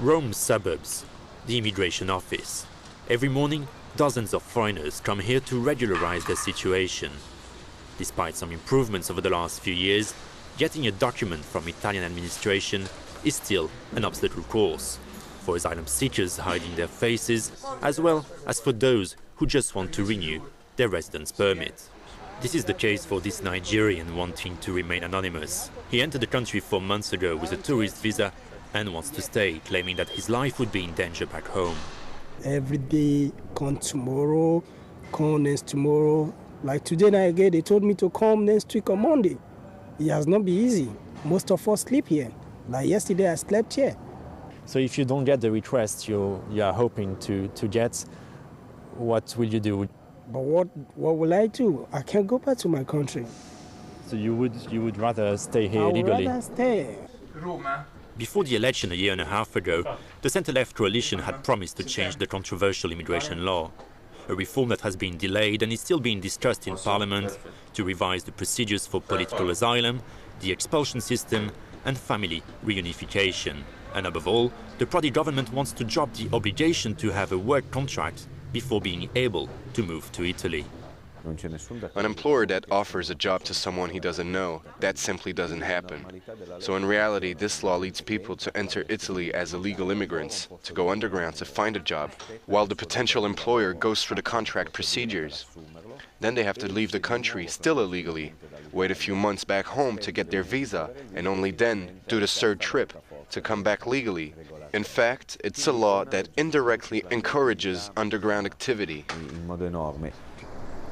Rome's suburbs, the immigration office. Every morning, dozens of foreigners come here to regularize their situation. Despite some improvements over the last few years, getting a document from Italian administration is still an obstacle course for asylum seekers hiding their faces, as well as for those who just want to renew their residence permit. This is the case for this Nigerian wanting to remain anonymous. He entered the country 4 months ago with a tourist visa and wants to stay, claiming that his life would be in danger back home. Every day, come tomorrow, come next tomorrow. Like today night again, they told me to come next week on Monday. It has not been easy. Most of us sleep here. Like yesterday, I slept here. So if you don't get the request you are hoping to get, what will you do? But what will I do? I can't go back to my country. So you would rather stay here illegally? I would rather stay. Before the election a year and a half ago, the centre-left coalition had promised to change the controversial immigration law, a reform that has been delayed and is still being discussed in Parliament to revise the procedures for political asylum, the expulsion system and family reunification. And above all, the Prodi government wants to drop the obligation to have a work contract before being able to move to Italy. An employer that offers a job to someone he doesn't know, that simply doesn't happen. So in reality, this law leads people to enter Italy as illegal immigrants, to go underground to find a job, while the potential employer goes through the contract procedures. Then they have to leave the country, still illegally, wait a few months back home to get their visa, and only then do the third trip to come back legally. In fact, it's a law that indirectly encourages underground activity.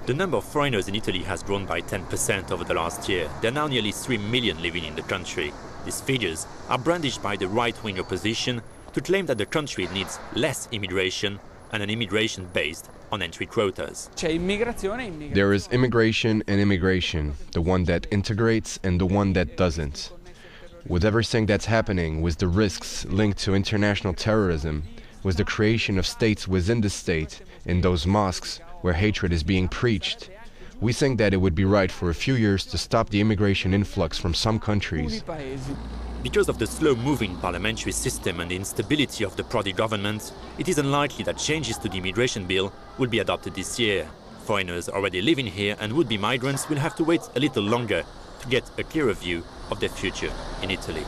The number of foreigners in Italy has grown by 10% over the last year. There are now nearly 3 million living in the country. These figures are brandished by the right-wing opposition to claim that the country needs less immigration and an immigration based on entry quotas. There is immigration and immigration, the one that integrates and the one that doesn't. With everything that's happening, with the risks linked to international terrorism, with the creation of states within the state, in those mosques where hatred is being preached, we think that it would be right for a few years to stop the immigration influx from some countries. Because of the slow-moving parliamentary system and the instability of the Prodi government, it is unlikely that changes to the immigration bill will be adopted this year. Foreigners already living here and would-be migrants will have to wait a little longer to get a clearer view of their future in Italy.